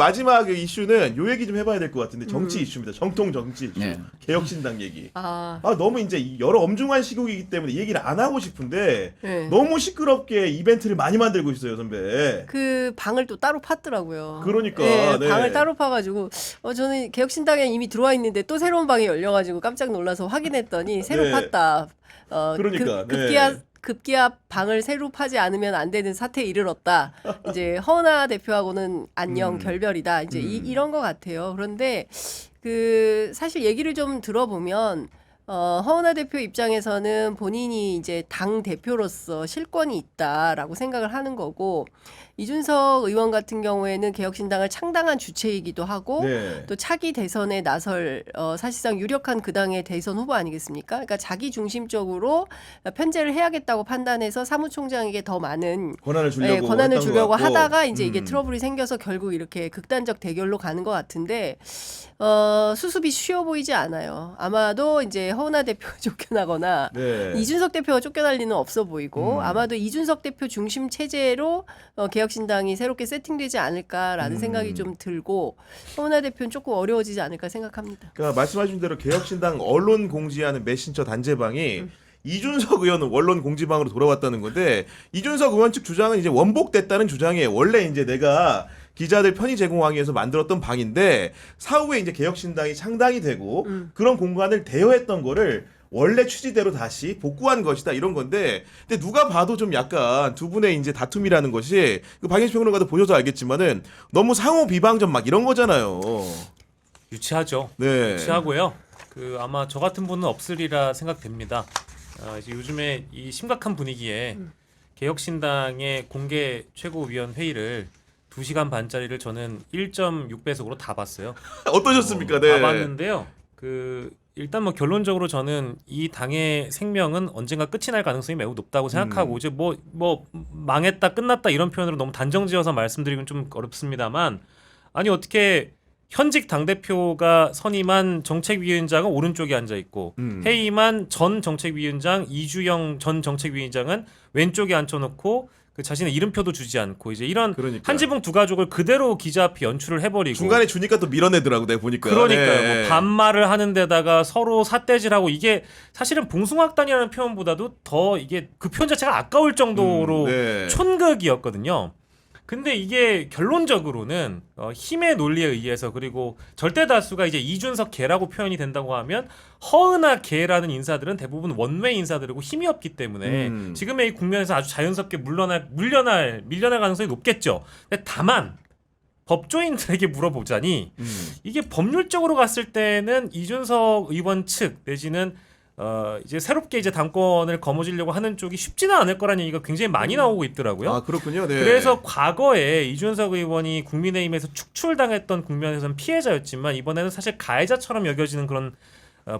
마지막 이슈는 요 얘기 좀 해봐야 될 것 같은데 정치 이슈입니다. 정통 정치 이슈. 네. 개혁신당 얘기. 아, 너무 이제 여러 엄중한 시국이기 때문에 얘기를 안 하고 싶은데 네. 너무 시끄럽게 이벤트를 많이 만들고 있어요, 선배. 그 방을 또 따로 팠더라고요. 그러니까, 네, 네. 방을 따로 파가지고 저는 개혁신당에 이미 들어와 있는데 또 새로운 방이 열려가지고 깜짝 놀라서 확인했더니 새로 네. 팠다. 그러니까, 급기야 방을 새로 파지 않으면 안 되는 사태에 이르렀다. 이제 허은하 대표하고는 안녕 결별이다. 이제 이런 것 같아요. 그런데 그 사실 얘기를 좀 들어보면 허은하 대표 입장에서는 본인이 이제 당 대표로서 실권이 있다라고 생각을 하는 거고 이준석 의원 같은 경우에는 개혁신당을 창당한 주체이기도 하고 네. 또 차기 대선에 나설 사실상 유력한 그 당의 대선 후보 아니겠습니까? 그러니까 자기 중심적으로 편제를 해야겠다고 판단해서 사무총장에게 더 많은 권한을 주려고 권한을 했던 주려고 것 같고. 하다가 이제 이게 트러블이 생겨서 결국 이렇게 극단적 대결로 가는 것 같은데 수습이 쉬워 보이지 않아요. 아마도 이제 허은하 대표가 쫓겨나거나 네. 이준석 대표가 쫓겨날 리는 없어 보이고 아마도 이준석 대표 중심 체제로 개혁신당이 새롭게 세팅되지 않을까라는 생각이 좀 들고 허은하 대표는 조금 어려워지지 않을까 생각합니다. 그러니까 말씀하신 대로 개혁신당 언론 공지하는 메신저 단체방이 이준석 의원은 원론 공지방으로 돌아왔다는 건데 이준석 의원 측 주장은 이제 원복됐다는 주장이에요. 원래 이제 내가 기자들 편의 제공하기 위해서 만들었던 방인데 사후에 이제 개혁신당이 창당이 되고 그런 공간을 대여했던 거를 원래 취지대로 다시 복구한 것이다 이런 건데 근데 누가 봐도 좀 약간 두 분의 이제 다툼이라는 것이 그 박인수 평론가도 보셔서 알겠지만은 너무 상호 비방전 막 이런 거잖아요. 유치하죠. 네. 유치하고요. 그 아마 저 같은 분은 없으리라 생각됩니다. 이제 요즘에 이 심각한 분위기에 개혁신당의 공개 최고위원 회의를 2시간 반짜리를 저는 1.6배속으로 다 봤어요. 어떠셨습니까? 네. 다 봤는데요. 일단 뭐 결론적으로 저는 이 당의 생명은 언젠가 끝이 날 가능성이 매우 높다고 생각하고 이제 뭐 망했다 끝났다 이런 표현으로 너무 단정지어서 말씀드리긴 좀 어렵습니다만 아니 어떻게 현직 당대표가 선임한 정책위원장은 오른쪽에 앉아 있고 해임한 전 정책위원장 이주영 전 정책위원장은 왼쪽에 앉혀놓고 그 자신의 이름표도 주지 않고 이제 이런 그러니까. 한지붕 두 가족을 그대로 기자 앞에 연출을 해버리고 중간에 주니까 또 밀어내더라고 내가 보니까. 그러니까요. 네. 뭐 반말을 하는 데다가 서로 삿대질하고 이게 사실은 봉숭아학단이라는 표현보다도 더 이게 그 표현 자체가 아까울 정도로 네. 촌극이었거든요. 근데 이게 결론적으로는 힘의 논리에 의해서 그리고 절대 다수가 이제 이준석 개라고 표현이 된다고 하면 허은하 개라는 인사들은 대부분 원외 인사들이고 힘이 없기 때문에 지금의 이 국면에서 아주 자연스럽게 밀려날 가능성이 높겠죠. 근데 다만 법조인들에게 물어보자니 이게 법률적으로 갔을 때는 이준석 의원 측 내지는 이제 새롭게 이제 당권을 거머쥐려고 하는 쪽이 쉽지는 않을 거라는 얘기가 굉장히 많이 나오고 있더라고요. 아 그렇군요. 네. 그래서 과거에 이준석 의원이 국민의힘에서 축출당했던 국면에서는 피해자였지만 이번에는 사실 가해자처럼 여겨지는 그런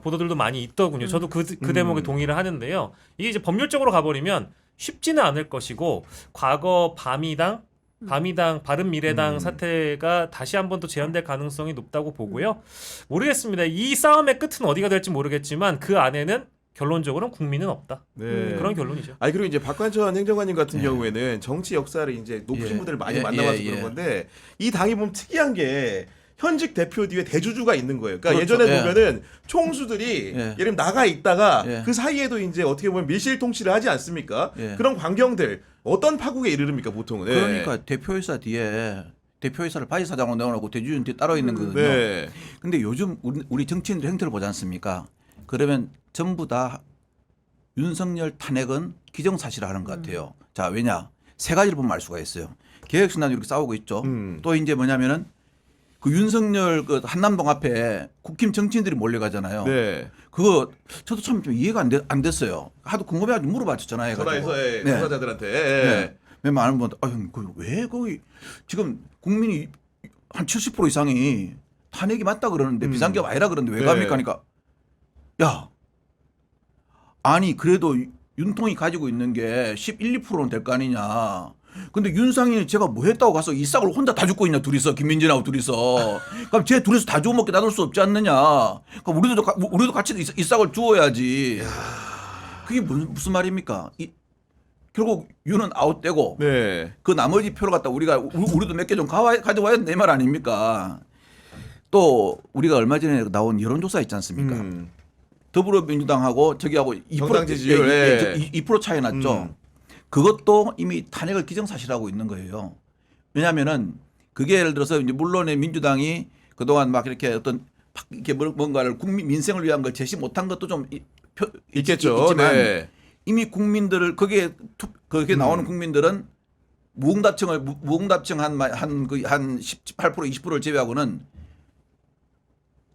보도들도 많이 있더군요. 저도 그 대목에 동의를 하는데요. 이게 이제 법률적으로 가버리면 쉽지는 않을 것이고 과거 바른미래당 사태가 다시 한 번 더 재현될 가능성이 높다고 보고요. 모르겠습니다. 이 싸움의 끝은 어디가 될지 모르겠지만 그 안에는 결론적으로는 국민은 없다. 네. 그런 결론이죠. 아니 그리고 이제 박관천 행정관님 같은 경우에는 정치 역사를 이제 높으신 분들을 많이 만나봐서 그런 건데 이 당이 보면 특이한 게 현직 대표 뒤에 대주주가 있는 거예요. 그러니까 그렇죠. 예전에 보면은 총수들이 예를 들면 나가 있다가 그 사이에도 이제 어떻게 보면 밀실 통치를 하지 않습니까? 그런 광경들 어떤 파국에 이르릅니까 보통은? 네. 그러니까 대표이사 뒤에 대표이사를 바지사장으로 내어놓고 대주주는 뒤에 따로 있는 거거든요. 네. 근데 요즘 우리 정치인들 행태를 보지 않습니까? 그러면 전부 다 윤석열 탄핵은 기정사실화하는 것 같아요. 자, 왜냐? 세 가지를 보면 알 수가 있어요. 개혁신당이 이렇게 싸우고 있죠. 또 이제 뭐냐면은 그 윤석열 그 한남동 앞에 국힘 정치인들이 몰려가잖아요. 네. 그거 저도 참 좀 이해가 안 됐어요. 하도 궁금해가지고 물어봤잖아요. 전화해서 네. 당사자들한테. 네. 몇 많은 분들 형, 왜 거기 지금 국민이 한 70% 이상이 탄핵이 맞다 그러는데 비상계엄 아니라 그러는데 왜 갑니까? 그러니까 야, 아니 그래도 윤통이 가지고 있는 게 11, 2%는 될 거 아니냐. 근데 윤상인이 제가 뭐 했다고 가서 이 싹을 혼자 다 죽고 있냐 둘이서 김민진하고 둘이서 그럼 쟤 둘이서 다 주워 먹게 놔둘 수 없지 않느냐. 그럼 우리도 같이 이 싹을 주워야지. 그게 무슨 말입니까? 결국 유는 아웃되고 네. 그 나머지 표를 갖다 우리도 몇 개 좀 가져와야 내 말 아닙니까? 또 우리가 얼마 전에 나온 여론조사 있지 않습니까? 더불어민주당하고 저기하고 2% 정당 지지율, 예. 2% 차이 났죠. 그것도 이미 탄핵을 기정사실하고 있는 거예요. 왜냐하면은 그게 예를 들어서 이제 물론의 민주당이 그동안 막 이렇게 어떤 이렇게 뭔가를 국민 민생을 위한 걸 제시 못한 것도 좀 있겠죠. 있지만 네. 이미 국민들을 거기에 나오는 국민들은 무응답층 한 18% 20%를 제외하고는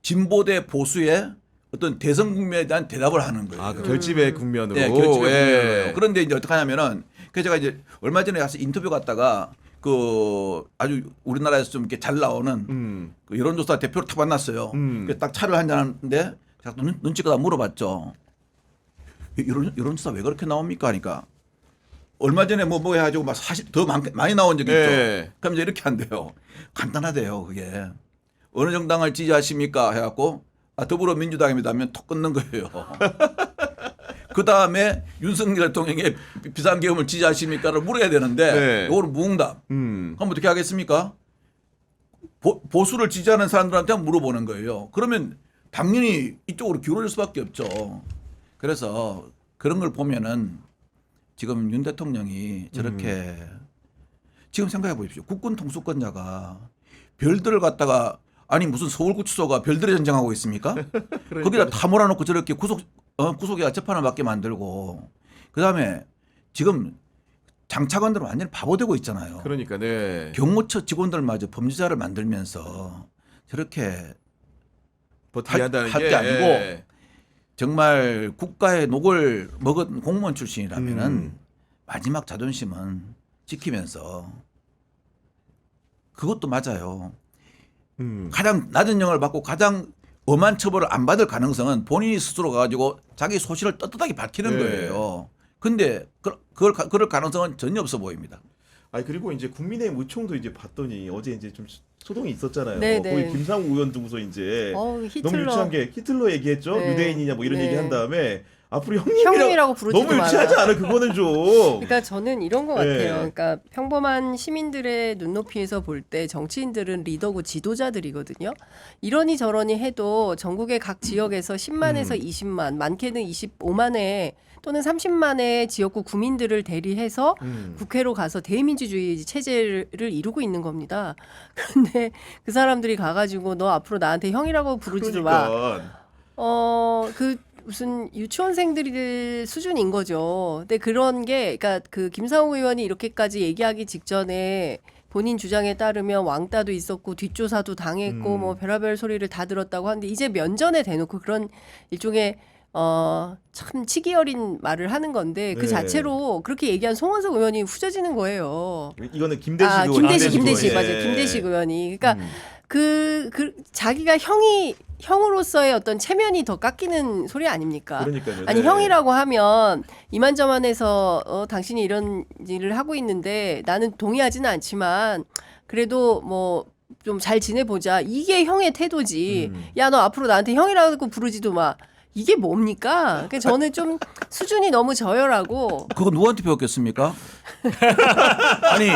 진보 대 보수의 어떤 대선 국면에 대한 대답을 하는 거예요. 아, 그 결집의 국면으로. 네, 결집의 예. 국면이에요. 그런데 이제 어떻게 하냐면은 그래서 제가 이제 얼마 전에 가서 인터뷰 갔다가 그 아주 우리나라에서 좀 이렇게 잘 나오는 그 여론조사 대표를 탁 만났어요. 그래서 딱 차를 한잔 하는데 제가 또 눈치껏 물어봤죠. 여론조사 왜 그렇게 나옵니까? 하니까 얼마 전에 뭐 해가지고 막 사실 더 많이 나온 적이 예. 있죠. 그럼 이제 이렇게 한대요. 간단하대요. 그게 어느 정당을 지지하십니까? 해갖고 더불어민주당입니다 하면 톡 끊는 거예요. 그 다음에 윤석열 대통령의 비상계엄을 지지하십니까를 물어야 되는데 네. 이거는 무응답. 그럼 어떻게 하겠습니까? 보수를 지지하는 사람들한테 물어보는 거예요. 그러면 당연히 이쪽으로 기울어질 수밖에 없죠. 그래서 그런 걸 보면은 지금 윤 대통령이 저렇게 지금 생각해 보십시오. 국군 통수권자가 별들을 갖다가 아니 무슨 서울구치소가 별들의 전쟁하고 있습니까? 거기다 다 몰아놓고 저렇게 구속이야 재판을 받게 만들고 그다음에 지금 장차관들은 완전히 바보 되고 있잖아요. 그러니까 네. 경호처 직원들마저 범죄자를 만들면서 저렇게 버티게 한다는 할 게 아니고 정말 국가의 녹을 먹은 공무원 출신이라면은 마지막 자존심은 지키면서 그것도 맞아요. 가장 낮은 형을 받고 가장 엄한 처벌을 안 받을 가능성은 본인이 스스로 가지고 자기 소신을 떳떳하게 밝히는 네. 거예요. 근데 그럴 가능성은 전혀 없어 보입니다. 아니 그리고 이제 국민의힘 의총도 이제 봤더니 어제 이제 좀 소동이 있었잖아요. 네, 네. 거기 김상우 의원 두고서 이제 너무 히틀러. 유치한 게 히틀러 얘기했죠. 네. 유대인이냐 뭐 이런 네. 얘기 한 다음에 앞으로 형님이라고 부르지도 너무 유치하지 마라. 않아? 그거는 좀. 그러니까 저는 이런 것 같아요. 네. 그러니까 평범한 시민들의 눈높이에서 볼 때 정치인들은 리더고 지도자들이거든요. 이러니 저러니 해도 전국의 각 지역에서 10만에서 20만, 많게는 25만의 또는 30만의 지역구 구민들을 대리해서 국회로 가서 대민주주의 체제를 이루고 있는 겁니다. 그런데 그 사람들이 가가지고 너 앞으로 나한테 형이라고 부르지도 마. 그러니까. 그 무슨 유치원생들이 수준인 거죠. 근데 그런 게, 그러니까 그 김상우 의원이 이렇게까지 얘기하기 직전에 본인 주장에 따르면 왕따도 있었고 뒷조사도 당했고 뭐 별의별 소리를 다 들었다고 하는데 이제 면전에 대놓고 그런 일종의 참 치기 어린 말을 하는 건데 그 네. 자체로 그렇게 얘기한 송원석 의원이 후져지는 거예요. 이거는 김대식 의원. 김대식 예. 맞아요. 김대식 의원이. 그러니까 그 자기가 형으로서의 어떤 체면이 더 깎이는 소리 아닙니까? 그러니까요. 아니 네. 형이라고 하면 이만저만해서 당신이 이런 일을 하고 있는데 나는 동의하지는 않지만 그래도 뭐 좀 잘 지내보자. 이게 형의 태도지. 야 너 앞으로 나한테 형이라고 부르지도 마. 이게 뭡니까? 그러니까 저는 좀 수준이 너무 저열하고. 그거 누구한테 배웠겠습니까? 아니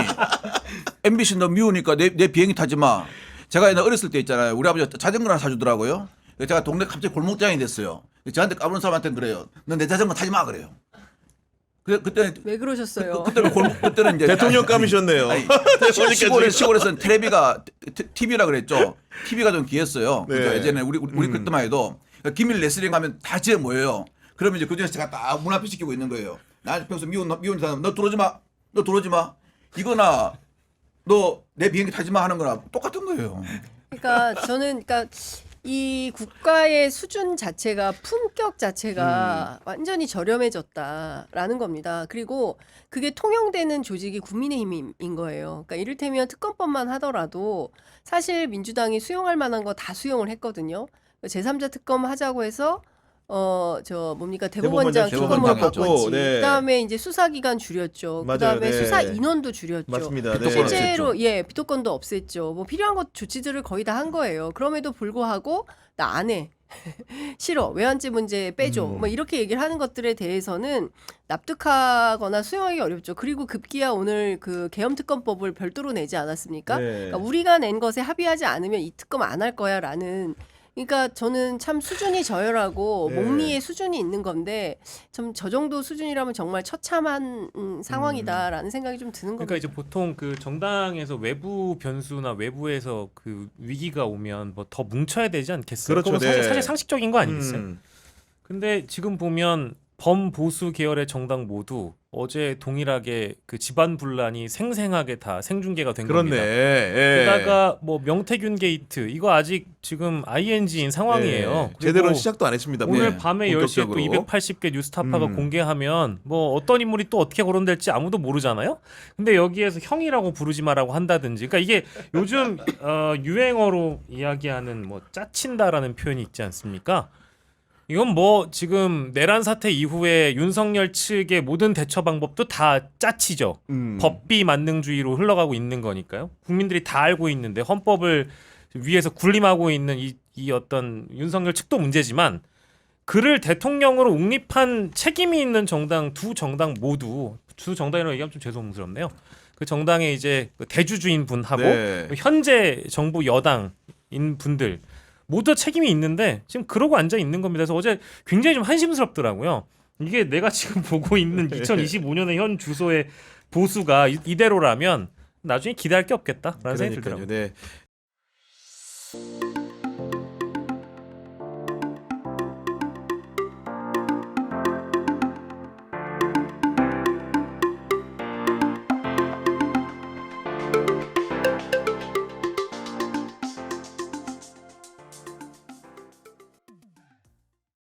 MBC 너 미우니까 내 비행기 타지 마. 제가 옛날 어렸을 때 있잖아요. 우리 아버지가 자전거 하나 사주더라고요. 제가 동네 갑자기 골목장이 됐어요. 저한테 까부는 사람한테는 그래요. 너 내 자전거 타지 마 그래요. 그때는 왜 그러셨어요? 그때는 이제 대통령 감이셨네요. 아니, 시골에서는 텔레비가 TV라 그랬죠. TV가 좀 귀했어요. 네. 그죠? 예전에 우리 그때만 해도 기밀 레슬링 하면 다 집에 모여요. 그러면 이제 그중에서 제가 딱 문 앞에 시키고 있는 거예요. 나 평소 미운 사람 너 들어오지 마. 너 들어오지 마. 이거나 너 내 비행기 타지 마 하는 거나 똑같은 거예요. 그러니까 저는 그러니까 이 국가의 수준 자체가 품격 자체가 완전히 저렴해졌다라는 겁니다. 그리고 그게 통용되는 조직이 국민의힘인 거예요. 그러니까 이를테면 특검법만 하더라도 사실 민주당이 수용할 만한 거 다 수용을 했거든요. 제3자 특검 하자고 해서 뭡니까 대법원장 특검을 대법원장 바꿨지. 네. 그다음에 이제 수사기간 줄였죠. 맞아요. 그다음에 네. 수사 인원도 줄였죠. 맞습니다. 네. 실제로 비토권도 없앴죠. 뭐 필요한 것 조치들을 거의 다 한 거예요. 그럼에도 불구하고 나 안 해. 싫어. 외환지 문제 빼줘. 뭐 이렇게 얘기를 하는 것들에 대해서는 납득하거나 수용하기 어렵죠. 그리고 급기야 오늘 그 계엄특검법을 별도로 내지 않았습니까? 네. 그러니까 우리가 낸 것에 합의하지 않으면 이 특검 안 할 거야라는. 그러니까 저는 참 수준이 저열하고 네. 목리의 수준이 있는 건데 좀 저 정도 수준이라면 정말 처참한 상황이다라는 생각이 좀 드는 그러니까 겁니다. 이제 보통 그 정당에서 외부 변수나 외부에서 그 위기가 오면 뭐 더 뭉쳐야 되지 않겠어요? 그렇죠, 그건 사실, 네. 사실 상식적인 거 아니겠어요? 음. 근데 지금 보면 범보수 계열의 정당 모두 어제 동일하게 그 집안 분란이 생생하게 다 생중계가 된 그렇네. 겁니다. 예. 게다가 뭐 명태균 게이트 이거 아직 지금 ING인 상황이에요. 예. 그리고 제대로 시작도 안 했습니다. 오늘 네, 밤에 10시에 또 본격적으로. 280개 뉴스타파가 음. 공개하면 뭐 어떤 인물이 또 어떻게 거론될지 아무도 모르잖아요. 근데 여기에서 형이라고 부르지 마라고 한다든지, 그러니까 이게 요즘 유행어로 이야기하는 뭐 짜친다라는 표현이 있지 않습니까? 이건 뭐 지금 내란 사태 이후에 윤석열 측의 모든 대처 방법도 다 짜치죠. 법비 만능주의로 흘러가고 있는 거니까요. 국민들이 다 알고 있는데 헌법을 위에서 군림하고 있는 이 어떤 윤석열 측도 문제지만 그를 대통령으로 옹립한 책임이 있는 정당 두 정당 모두 두 정당이라고 얘기하면 좀 죄송스럽네요. 그 정당의 이제 대주주인 분하고 네. 현재 정부 여당인 분들 모두 책임이 있는데 지금 그러고 앉아 있는 겁니다. 그래서 어제 굉장히 좀 한심스럽더라고요. 이게 내가 지금 보고 있는 2025년의 현 주소의 보수가 이대로라면 나중에 기대할 게 없겠다라는 생각이 그러니까요. 들더라고요. 네.